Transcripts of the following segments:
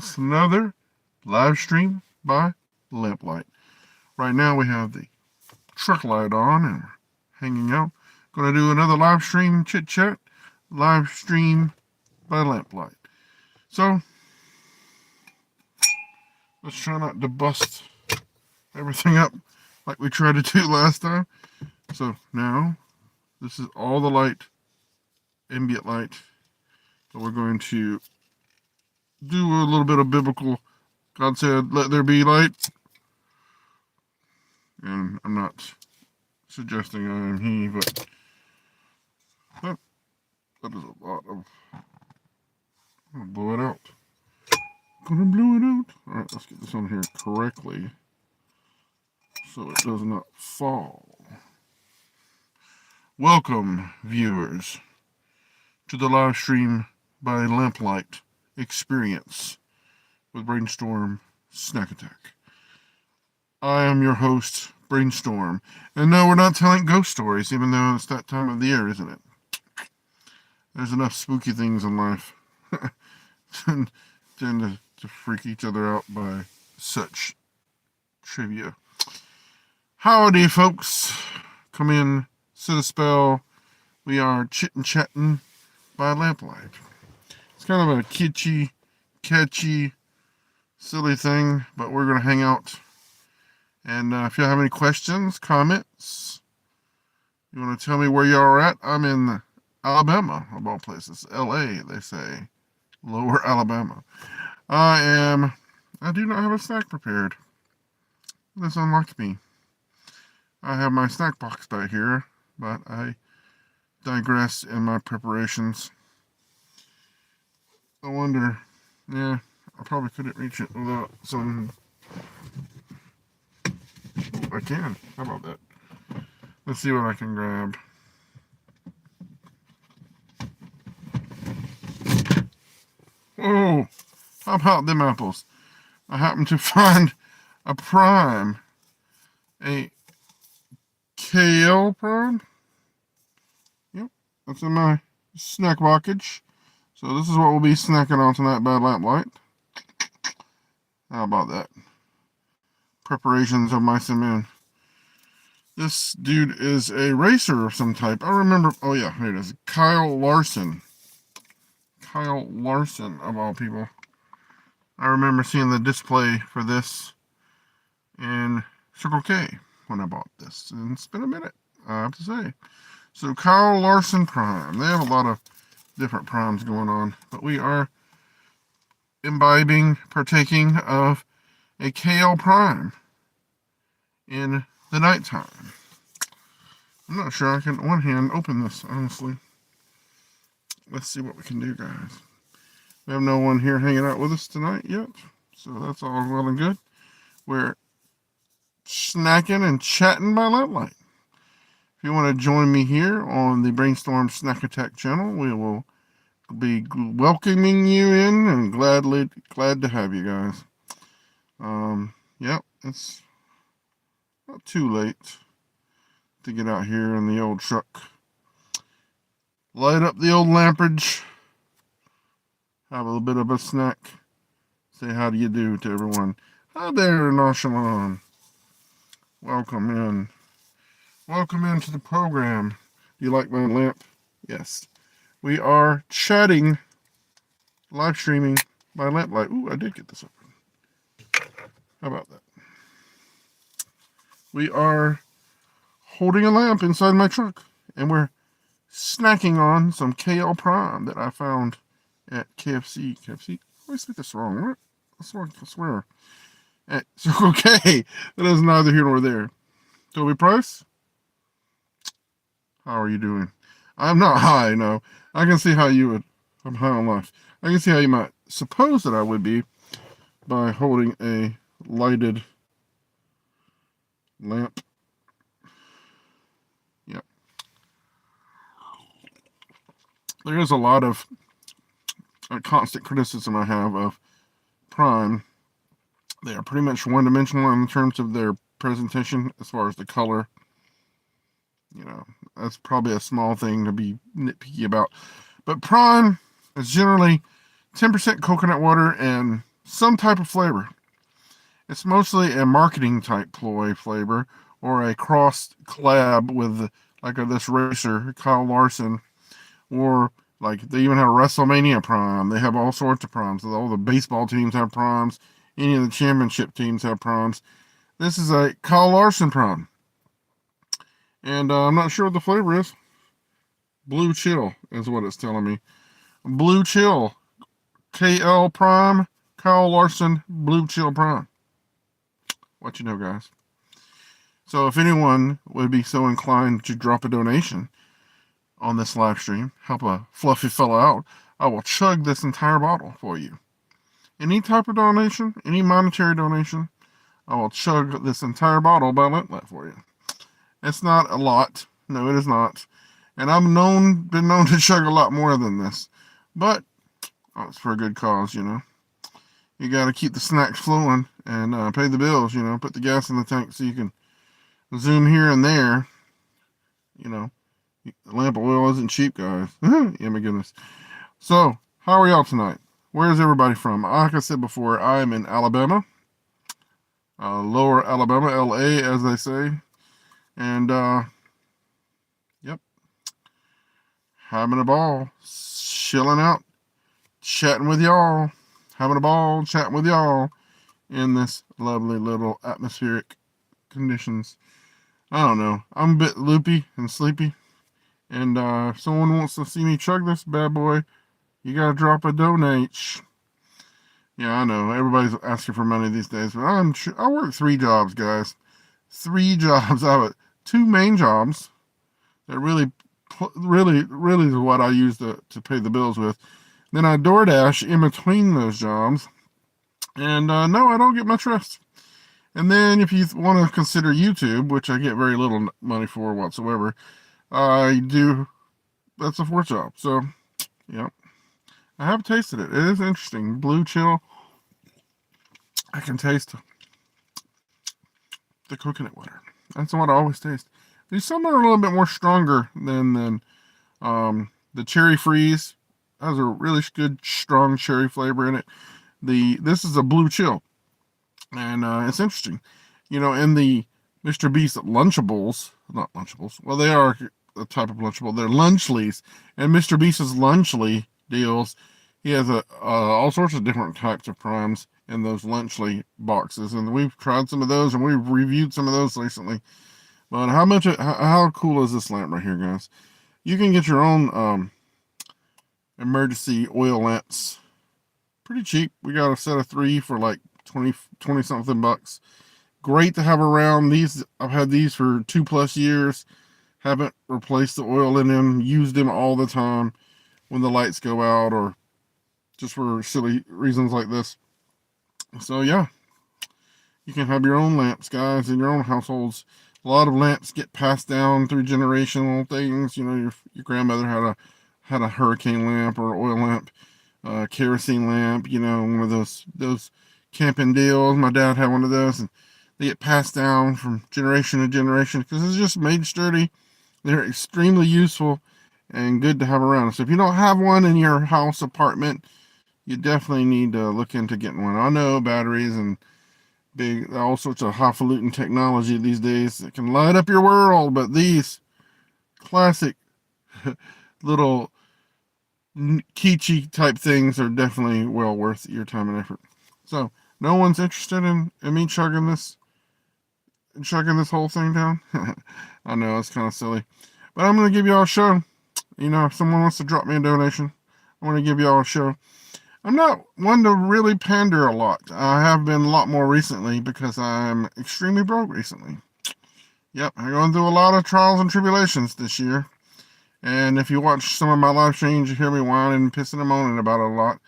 guys, another live stream by Lamplight. Right now we have the truck light on and we're hanging out. Gonna do another live stream chit chat, live stream by Lamplight. So let's try not to bust everything up like we tried to do last time. So now this is all the light, ambient light. So we're going to do a little bit of biblical. God said, "Let there be light." And I'm not suggesting I am he, but that is a lot of. I'm gonna blow it out. Gonna blow it out. Alright, let's get this on here correctly so it does not fall. Welcome, viewers, to the live stream by Lamplight experience with BRAiNStORM Snack Attack. I am your host, BRAiNStORM. And no, we're not telling ghost stories, even though it's that time of the year, isn't it? There's enough spooky things in life. tend to freak each other out by such trivia. Howdy, folks. Come in, sit a spell. We are chittin' by Lamplight. It's kind of a kitschy, catchy, silly thing, but we're going to hang out. And if you have any questions, comments, you want to tell me where you are at, I'm in Alabama, of all places. LA, they say. Lower Alabama. I do not have a snack prepared. This unlocked me. I have my snack box back here, but I digress in my preparations. I wonder, yeah, I probably couldn't reach it without some. I can. How about that? Let's see what I can grab. Oh, how about them apples? I happened to find a prime, a kale prime. Yep, that's in my snack package. So this is what we'll be snacking on tonight by Lamplight. How about that? Preparations of my cement. This dude is a racer of some type. I remember. Oh yeah, here it is. Kyle Larson. Kyle Larson, of all people. I remember seeing the display for this in Circle K when I bought this. And it's been a minute, I have to say. So Kyle Larson Prime. They have a lot of different primes going on. But we are partaking of a KL Prime in the nighttime. I'm not sure I can, one hand, open this, honestly. Let's see what we can do, guys. We have no one here hanging out with us tonight yet, so that's all well and good. We're snacking and chatting by Lamplight. If you want to join me here on the BRAiNStORM Snack Attack channel, we will be welcoming you in and glad to have you guys. Yep, it's not too late to get out here in the old truck. Light up the old lamprage. Have a little bit of a snack. Say how do you do to everyone. Hi there, Noshalon. Welcome in. Welcome into the program. Do you like my lamp? Yes. We are chatting, live streaming by Lamplight. Ooh, I did get this open. How about that? We are holding a lamp inside my truck, and we're snacking on some KL Prime that I found at KFC. KFC? I always speak this wrong. What? I swear. At Circle K. That is neither here nor there. Toby Price? How are you doing? I'm not high, no. I can see how you would. I'm high on life. I can see how you might suppose that I would be by holding a lighted lamp. Yep. There is a lot of constant criticism I have of Prime. They are pretty much one-dimensional in terms of their presentation as far as the color. You know, that's probably a small thing to be nitpicky about. But Prime is generally 10% coconut water and some type of flavor. It's mostly a marketing type ploy flavor, or a cross collab with like this racer, Kyle Larson, or like they even have a WrestleMania prime. They have all sorts of primes. All the baseball teams have primes. Any of the championship teams have primes. This is a Kyle Larson prime. And I'm not sure what the flavor is. Blue Chill is what it's telling me. Blue Chill. KL Prime. Kyle Larson Blue Chill Prime. What you know, guys. So if anyone would be so inclined to drop a donation on this live stream, help a fluffy fella out, I will chug this entire bottle for you. Any type of donation, any monetary donation, I will chug this entire bottle by Lamplight for you. It's not a lot. No, it is not. And I've been known to chug a lot more than this. But it's for a good cause, you know. You got to keep the snacks flowing and pay the bills, you know. Put the gas in the tank so you can zoom here and there. You know, the lamp oil isn't cheap, guys. Yeah, my goodness. So, how are y'all tonight? Where's everybody from? Like I said before, I'm in Alabama. Lower Alabama, LA, as they say. And, yep. Having a ball. Chilling out. Chatting with y'all. Having a ball. Chatting with y'all. In this lovely little atmospheric conditions. I don't know. I'm a bit loopy and sleepy. And if someone wants to see me chug this bad boy, you gotta drop a donate. Yeah, I know. Everybody's asking for money these days, but I work 3 jobs, guys. 3 jobs. I have 2 main jobs that really is what I use to pay the bills with. Then I DoorDash in between those jobs. And no, I don't get much rest. And then if you want to consider YouTube, which I get very little money for whatsoever, I do. That's a 4th job. So, yeah. I have tasted it. It is interesting. Blue Chill. I can taste the coconut water. That's what I always taste. These some are a little bit more stronger than the cherry freeze. Has a really good strong cherry flavor in it. This is a Blue Chill, and it's interesting. You know, in the Mr. Beast Lunchables, not Lunchables. Well, they are a type of Lunchable. They're Lunchleys, and Mr. Beast's Lunchley deals. He has all sorts of different types of primes in those Lunchley boxes, and we've tried some of those, and we've reviewed some of those recently. But how cool is this lamp right here, guys? You can get your own emergency oil lamps pretty cheap. We got a set of 3 for like 20 something bucks. Great to have around. I've had these for 2+ years. Haven't replaced the oil in them. Used them all the time when the lights go out or just for silly reasons like this. So yeah, you can have your own lamps, guys, in your own households. A lot of lamps get passed down through generational things. You know, your grandmother had a hurricane lamp or oil lamp, kerosene lamp. You know, one of those camping deals. My dad had one of those, and they get passed down from generation to generation because it's just made sturdy. They're extremely useful and good to have around. So if you don't have one in your house, apartment, you definitely need to look into getting one. I know batteries and all sorts of highfalutin technology these days that can light up your world, but these classic little kitschy type things are definitely well worth your time and effort. So no one's interested in me chugging this whole thing down. I know it's kind of silly, but I'm gonna give y'all a show. You know, if someone wants to drop me a donation, I want to give y'all a show. I'm not one to really pander a lot. I have been a lot more recently because I'm extremely broke recently. Yep, I'm going through a lot of trials and tribulations this year. And if you watch some of my live streams, you hear me whining and pissing and moaning about it a lot,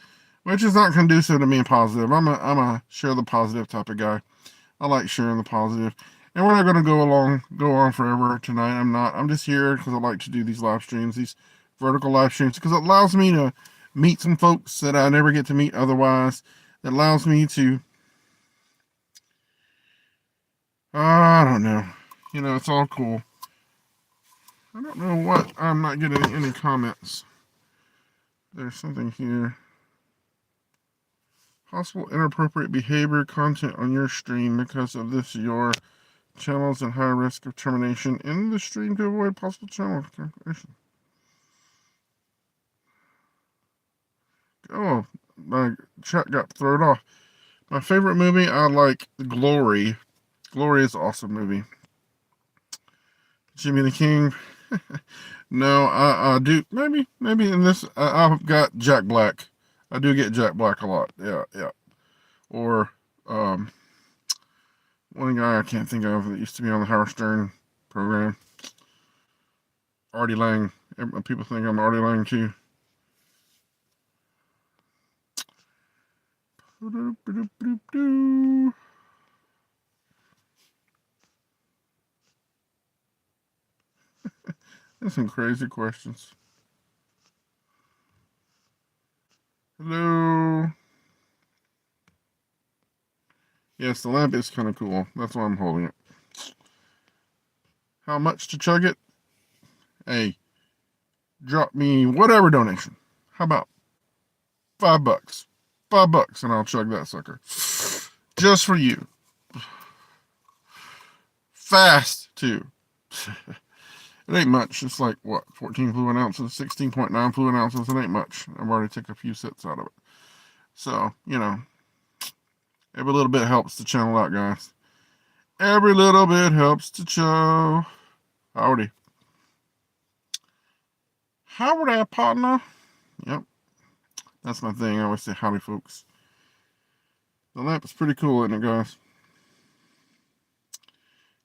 which is not conducive to being positive. I'm a share the positive type of guy. I like sharing the positive. And we're not going to go on forever tonight. I'm just here because I like to do these live streams, these vertical live streams, because it allows me to meet some folks that I never get to meet otherwise. It allows me to, I don't know. You know, it's all cool. I don't know what, I'm not getting any comments. There's something here. Possible inappropriate behavior content on your stream. Because of this, your channel is at high risk of termination in the stream to avoid possible channel termination. Oh, my chat got thrown off. My favorite movie, I like Glory. Glory is an awesome movie. Jimmy the King. No, I do. Maybe in this, I've got Jack Black. I do get Jack Black a lot. Yeah. Or, one guy I can't think of that used to be on the Howard Stern program. Artie Lang. People think I'm Artie Lang too. There's some crazy questions. Hello. Yes, the lamp is kind of cool. That's why I'm holding it. How much to chug it? Hey, drop me whatever donation. How about $5? $5 and I'll chug that sucker. Just for you. Fast, too. It ain't much. It's like, what, 14 fluid ounces, 16.9 fluid ounces. It ain't much. I've already taken a few sips out of it. So, every little bit helps to channel out, guys. Every little bit helps to show. Howdy. Howdy, partner. Yep. That's my thing. I always say howdy, folks. The lamp is pretty cool, isn't it, guys?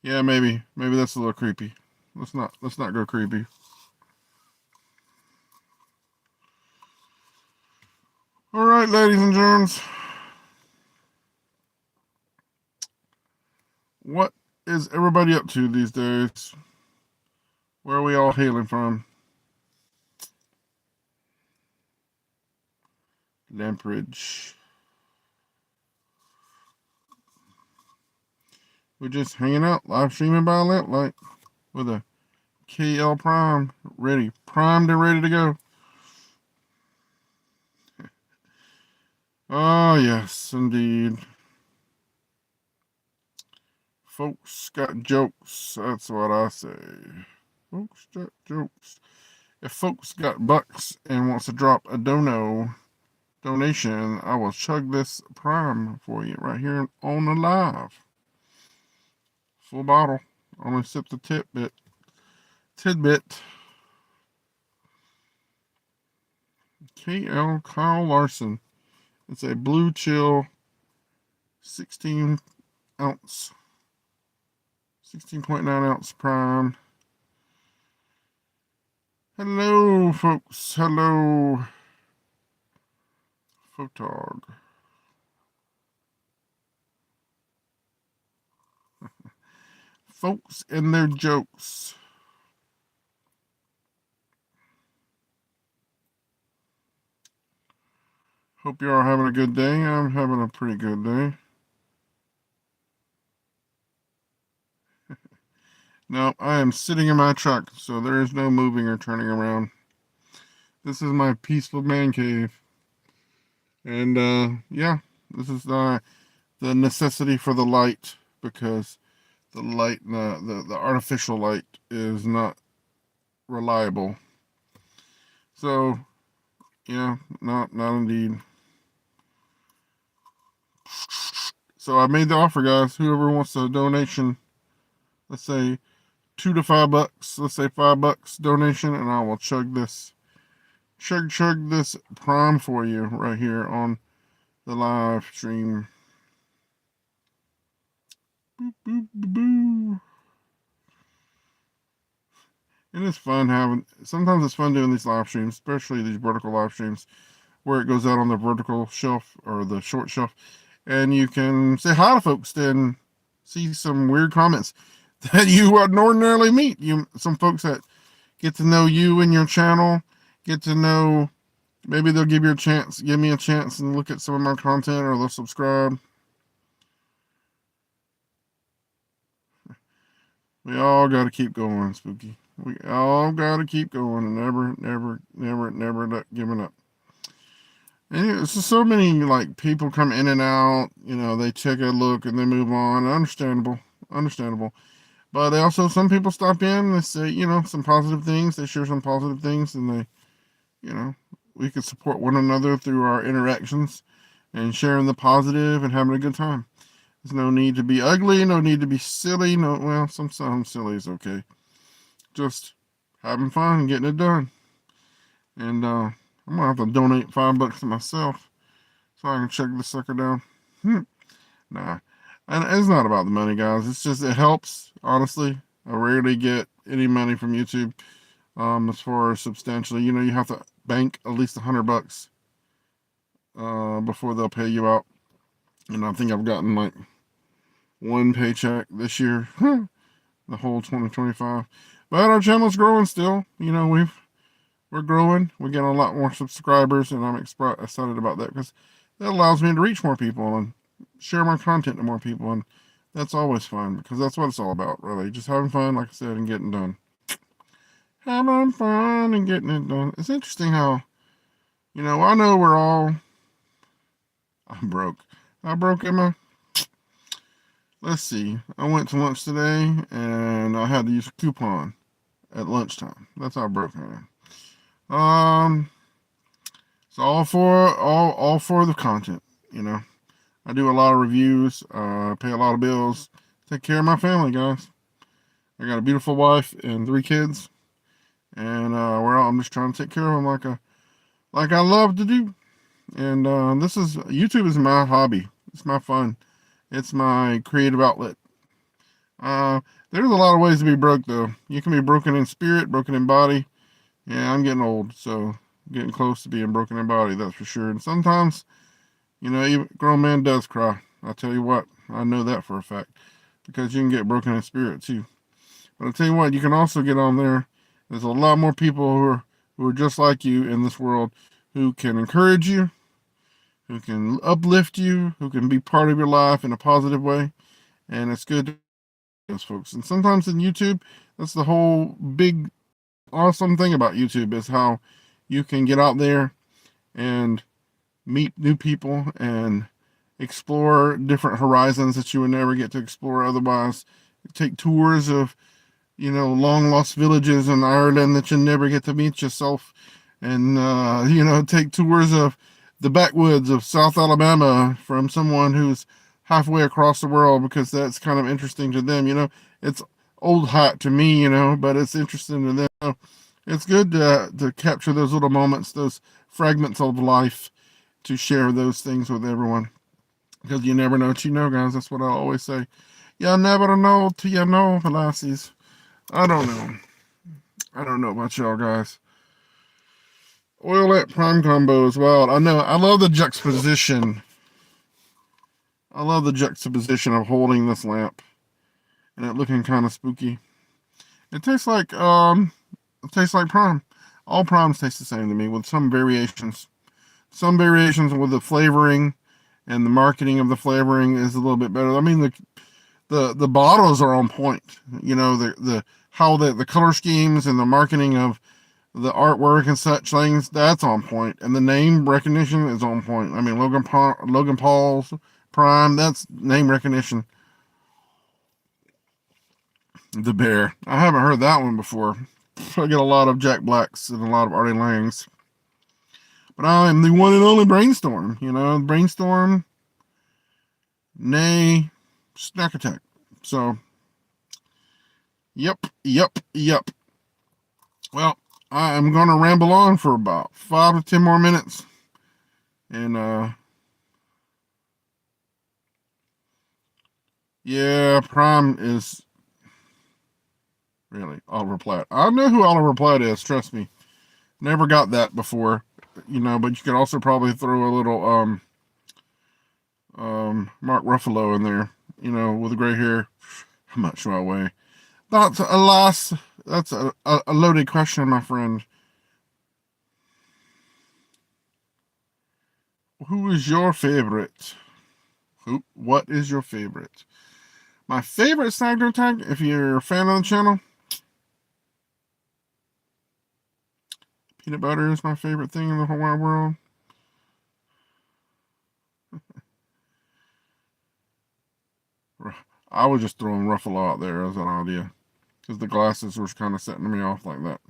Yeah, maybe that's a little creepy. Let's not go creepy. All right, ladies and germs. What is everybody up to these days? Where are we all hailing from? Lamplight. We're just hanging out, live streaming by Lamplight with a KL Prime primed and ready to go. Oh, yes, indeed. Folks got jokes. That's what I say. Folks got jokes. If folks got bucks and wants to drop a donation, I will chug this prime for you right here on the live. Full bottle. Only sip the tidbit. KL Kyle Larson. It's a blue chill 16 ounce. 16.9 ounce prime. Hello, folks. Hello. Photog. Folks and their jokes. Hope you are having a good day. I'm having a pretty good day. No, I am sitting in my truck, so there is no moving or turning around. This is my peaceful man cave. And, yeah, this is the necessity for the light, because the light, the artificial light is not reliable. So, yeah, not indeed. So I made the offer, guys. Whoever wants a donation, let's say $2 to $5. Let's say $5 donation, and I will chug this prime for you right here on the live stream. Boop, boop, boop, boop. And it's fun sometimes it's fun doing these live streams, especially these vertical live streams where it goes out on the vertical shelf or the short shelf, and you can say hi to folks and see some weird comments that you would ordinarily meet. Some folks that get to know you and your channel, get to know, maybe they'll give me a chance and look at some of my content, or they'll subscribe. We all got to keep going, Spooky. We all got to keep going and never giving up. And it's just so many like people come in and out. You know, they take a look and they move on. Understandable, understandable. But they also some people stop in. They say some positive things. They share some positive things, and you know we can support one another through our interactions and sharing the positive and having a good time. There's no need to be ugly. No need to be silly. No, well, some silly is okay. Just having fun and getting it done. And I'm gonna have to donate $5 to myself so I can check this sucker down. Nah, and it's not about the money, guys. It's just it helps. Honestly, I rarely get any money from YouTube. As far as substantially, you have to bank at least $100 before they'll pay you out. And I think I've gotten like one paycheck this year, the whole 2025. But our channel's growing still. We're growing. We're getting a lot more subscribers, and I'm excited about that because that allows me to reach more people and share my content to more people, and that's always fun because that's what it's all about, really. Just having fun, like I said, and getting done. Having fun and getting it done. It's interesting how, I know we're all. I'm broke. How broke am I? Let's see. I went to lunch today, and I had to use a coupon at lunchtime. That's how broke I am. It's all for the content. I do a lot of reviews, pay a lot of bills, take care of my family, guys. I got a beautiful wife and 3 kids, and I'm just trying to take care of them like I love to do. And YouTube is my hobby. It's my fun. It's my creative outlet. There's a lot of ways to be broke, though. You can be broken in spirit, broken in body. Yeah, I'm getting old, so getting close to being broken in body, that's for sure. And sometimes, even a grown man does cry. I'll tell you what, I know that for a fact, because you can get broken in spirit too. But I'll tell you what, you can also get on there. There's a lot more people who are just like you in this world, who can encourage you, who can uplift you, who can be part of your life in a positive way. And it's good to those folks. And sometimes in YouTube, that's the whole big awesome thing about YouTube is how you can get out there and meet new people and explore different horizons that you would never get to explore otherwise. Take tours of, long lost villages in Ireland that you never get to meet yourself. And, take tours of the backwoods of South Alabama from someone who's halfway across the world because that's kind of interesting to them. It's old hat to me, but it's interesting to them. So it's good to capture those little moments, those fragments of life, to share those things with everyone. Because you never know what you know, guys. That's what I always say. You never know till you know, lassies. I don't know. I don't know about y'all, guys. Oil at prime combo as well. I know. I love the juxtaposition. I love the juxtaposition of holding this lamp and it looking kind of spooky. It tastes like prime. All primes taste the same to me, with some variations. Some variations with the flavoring and the marketing of the flavoring is a little bit better. I mean, the bottles are on point. The how the color schemes and the marketing of the artwork and such things, that's on point. And the name recognition is on point. I mean, Logan Paul's Prime, that's name recognition. The Bear. I haven't heard that one before. I get a lot of Jack Blacks and a lot of Artie Langs. But I am the one and only BRAiNStORM. BRAiNStORM, nay, Snack Attack. So, yep. Well, I am going to ramble on for about 5 to 10 more minutes. And, yeah, Prime is really Oliver Platt. I know who Oliver Platt is, trust me. Never got that before, but you could also probably throw a little, Mark Ruffalo in there, with gray hair. How much do I weigh? That's a loaded question, my friend. Who is your favorite? What is your favorite? My favorite snack attack, if you're a fan of the channel, peanut butter is my favorite thing in the whole wide world. I was just throwing Ruffalo out there as an idea, because the glasses were kind of setting me off like that.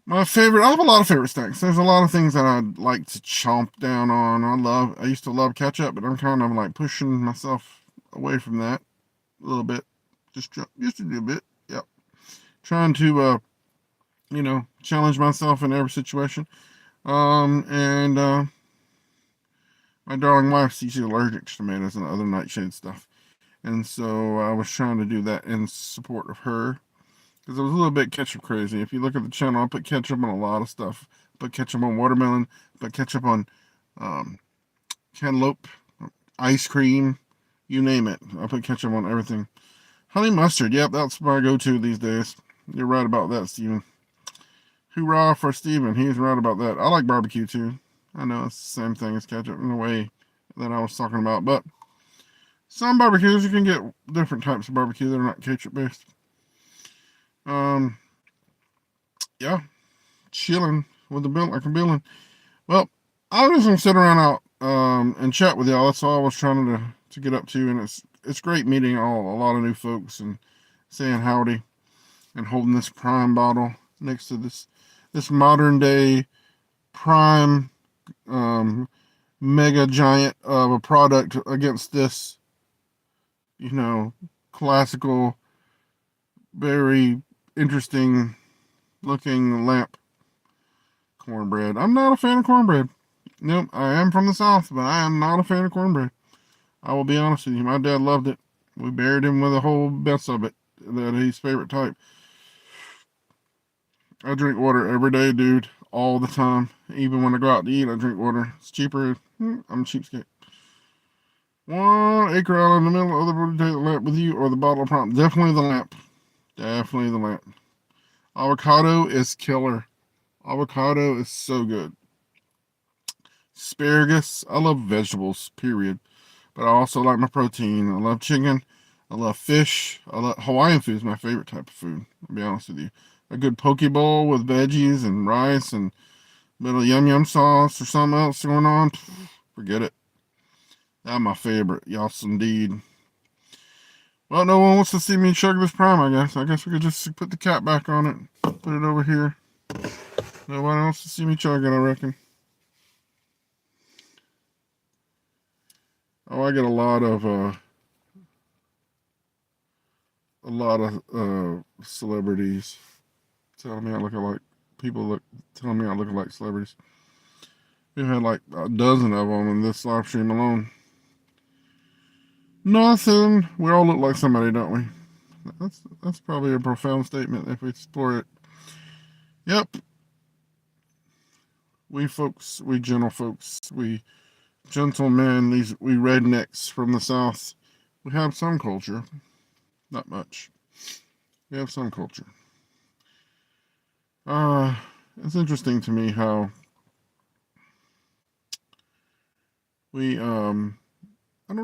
My favorite, I have a lot of favorite snacks. There's a lot of things that I'd like to chomp down on. I used to love ketchup, but I'm kind of like pushing myself away from that a little bit. Just a little bit. Yep. Trying to, challenge myself in every situation. And my darling wife, she's allergic to tomatoes and other nightshade stuff. And so I was trying to do that in support of her, because I was a little bit ketchup crazy. If you look at the channel, I put ketchup on a lot of stuff. I put ketchup on watermelon, put ketchup on cantaloupe, ice cream, you name it. I put ketchup on everything. Honey mustard, yep, that's my go-to these days. You're right about that, Steven. Hoorah for Steven. He's right about that. I like barbecue too. I know it's the same thing as ketchup in a way that I was talking about, but some barbecues you can get different types of barbecue that are not ketchup based. Yeah, chilling with the bill like a billing. Well, I was just gonna sit around out and chat with y'all. That's all I was trying to get up to, and it's great meeting a lot of new folks and saying howdy and holding this prime bottle next to this modern day prime mega giant of a product against this, classical, very interesting looking lamp cornbread. I'm not a fan of cornbread. Nope, I am from the South, but I am not a fan of cornbread. I will be honest with you. My dad loved it. We buried him with a whole mess of it. That his favorite type. I drink water every day, dude. All the time. Even when I go out to eat, I drink water. It's cheaper. I'm a cheapskate. 1 acre out in the middle of the road, take the lamp with you or the bottle of prime. Definitely the lamp. Definitely the lamp. Avocado is killer. Avocado is so good. Asparagus. I love vegetables, period. But I also like my protein. I love chicken. I love fish. Hawaiian food is my favorite type of food. I'll be honest with you. A good poke bowl with veggies and rice and a little yum yum sauce or something else going on. Forget it. That's my favorite. Yes, indeed. Well, no one wants to see me chug this prime, I guess. I guess we could just put the cap back on it. Put it over here. Nobody wants to see me chug it, I reckon. Oh, I get a lot of celebrities telling me I look like telling me I look like celebrities. We've had like a dozen of them in this live stream alone. Nothing. We all look like somebody, don't we? That's probably a profound statement if we explore it. Yep. We gentle folks, we gentlemen, we rednecks from the South, we have some culture. Not much. We have some culture. It's interesting to me how we, I don't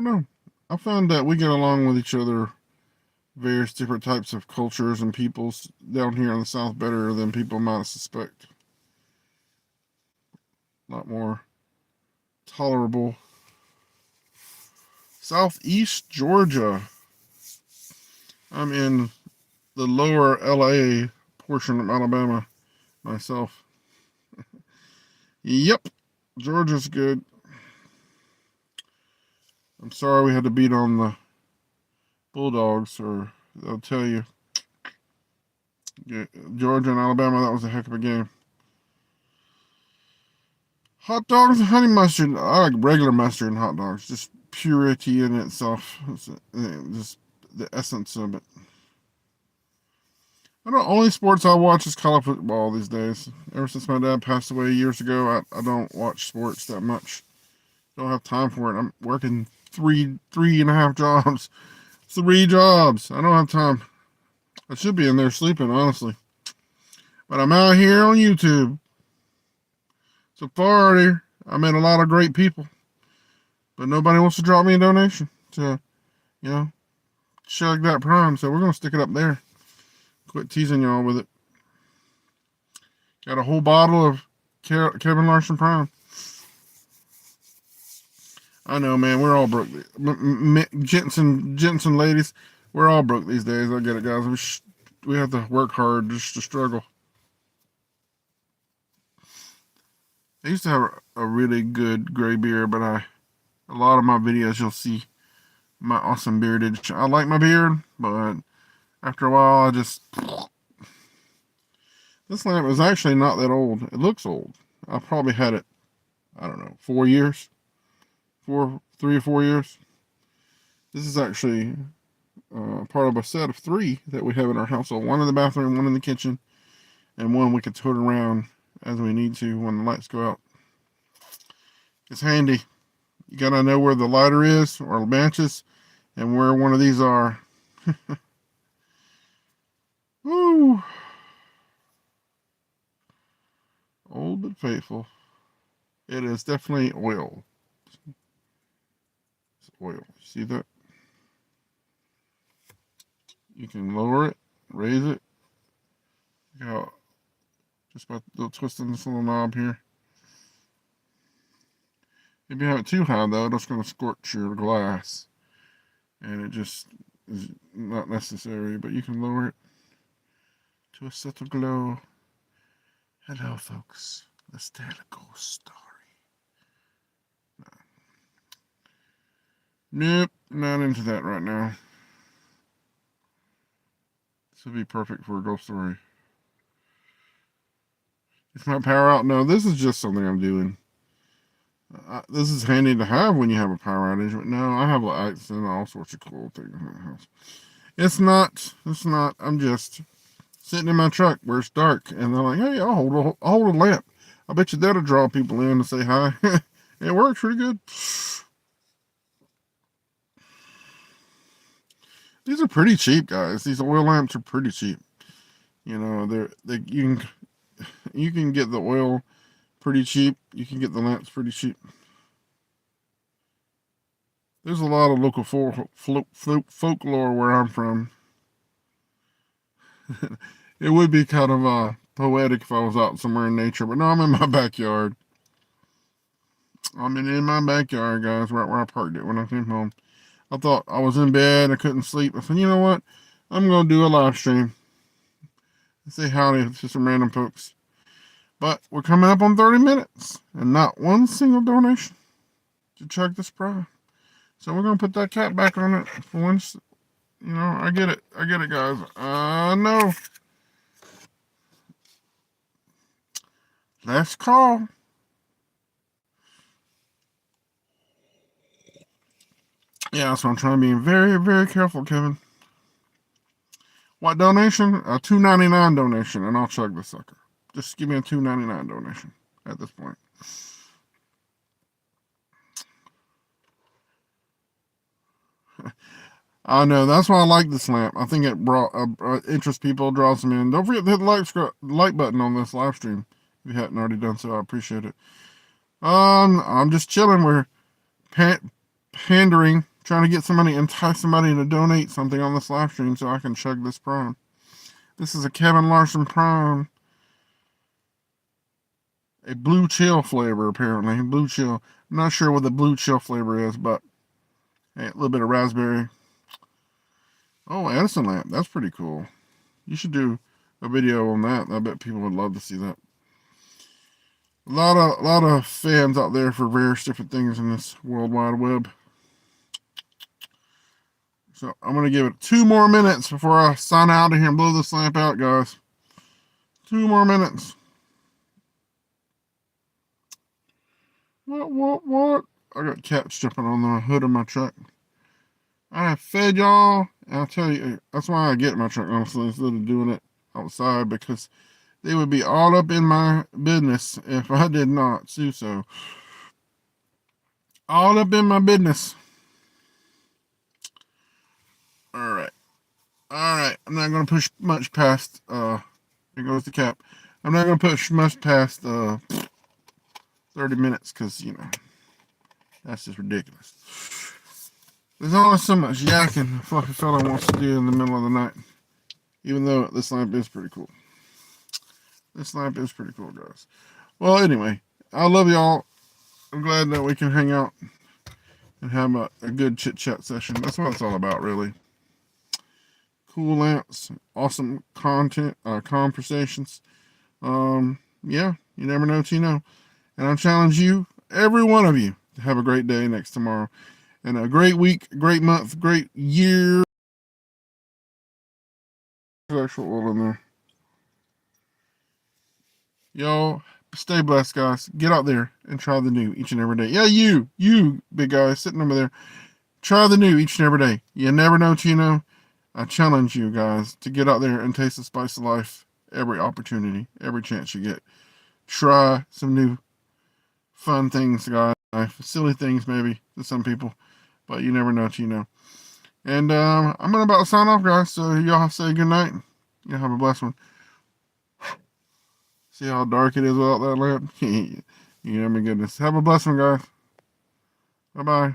know. I found that we get along with each other, various different types of cultures and peoples down here in the South better than people might suspect. A lot more tolerable. Southeast Georgia. I'm in the lower LA portion of Alabama myself. Yep, Georgia's good. I'm sorry we had to beat on the Bulldogs, or they'll tell you. Georgia and Alabama, that was a heck of a game. Hot dogs and honey mustard. I like regular mustard and hot dogs. Just purity in itself. It's just the essence of it. I don't. Only sports I watch is college football these days. Ever since my dad passed away years ago, I don't watch sports that much. Don't have time for it. I'm working three and a half jobs. 3 jobs. I don't have time. I should be in there sleeping, honestly. But I'm out here on YouTube. So far, I met a lot of great people. But nobody wants to drop me a donation to, chug that prime. So we're going to stick it up there. Quit teasing y'all with it. Got a whole bottle of Kevin Larson prime. I know, man. We're all broke. Gents and ladies, we're all broke these days. I get it, guys. We have to work hard just to struggle. I used to have a really good gray beard, but a lot of my videos you'll see my awesome beardage. I like my beard, but after a while, this lamp is actually not that old. It looks old. I probably had it, I don't know, 4 years, 3 or 4 years. This is actually part of a set of 3 that we have in our household. One in the bathroom, one in the kitchen, and one we can tote around as we need to when the lights go out. It's handy. You gotta know where the lighter is or the matches and where one of these are. Woo! Old but faithful. It is definitely oil. It's oil. See that? You can lower it, raise it. Look how just about twisting this little knob here. If you have it too high though, it's going to scorch your glass, and it just is not necessary. But you can lower it to a subtle glow. Hello, folks. Let's tell a ghost story. Nope, not into that right now. This would be perfect for a ghost story. Is my power out? No, this is just something I'm doing. This is handy to have when you have a power outage, but no, I have lights and all sorts of cool things in the house. It's not. I'm just sitting in my truck where it's dark, and they're like, "Hey, I'll hold a lamp. I bet you that'll draw people in to say hi." It works pretty good. These are pretty cheap, guys. These oil lamps are pretty cheap. You know, you can get the oil pretty cheap. You can get the lamps pretty cheap. There's a lot of local folklore where I'm from. It would be kind of poetic if I was out somewhere in nature, but no, I'm in my backyard. I'm in my backyard, guys, right where I parked it when I came home. I thought I was in bed, I couldn't sleep. I said, you know what? I'm going to do a live stream. Say howdy to some random folks. But we're coming up on 30 minutes and not one single donation to check this prize. So we're going to put that cap back on it for once. You know, I get it, guys. I know. Last call. Yeah, so I'm trying to be very, very careful, Kevin. What donation? A $2.99 donation, and I'll chug the sucker. Just give me a $2.99 donation at this point. I know, that's why I like this lamp. I think it interests people, draws them in. Don't forget to hit the like button on this live stream if you hadn't already done so. I appreciate it. I'm just chilling. We're pandering, trying to get somebody, entice somebody to donate something on this live stream so I can chug this prime. This is a Kevin Larson prime. A blue chill flavor, apparently. Blue chill. I'm not sure what the blue chill flavor is, but hey, a little bit of raspberry. Oh, Edison lamp. That's pretty cool. You should do a video on that. I bet people would love to see that. A lot of fans out there for various different things in this World Wide Web. So I'm going to give it 2 more minutes before I sign out of here and blow this lamp out, guys. 2 more minutes. What? I got cats jumping on the hood of my truck. I have fed y'all, and I'll tell you, that's why I get my truck, honestly, instead of doing it outside, because they would be all up in my business if I did not do so. All up in my business. Alright. I'm not going to push much past, here goes the cap. I'm not going to push much past 30 minutes, because, you know, that's just ridiculous. There's only so much yakking a fluffy fella wants to do in the middle of the night. Even though this lamp is pretty cool. This lamp is pretty cool, guys. Well, anyway, I love y'all. I'm glad that we can hang out and have a good chit-chat session. That's what it's all about, really. Cool lamps, awesome content, conversations. Yeah, you never know till you know. And I challenge you, every one of you, to have a great day next tomorrow. And a great week, great month, great year. There's actual oil in there. Y'all, stay blessed, guys. Get out there and try the new each and every day. Yeah, you, big guy sitting over there. Try the new each and every day. You never know till you know. I challenge you guys to get out there and taste the spice of life every opportunity, every chance you get. Try some new fun things, guys. Silly things, maybe, to some people. But you never know till you know. And I'm going to about sign off, guys. So y'all say good night. Y'all have a blessed one. See how dark it is without that lamp? You know, my goodness. Have a blessed one, guys. Bye-bye.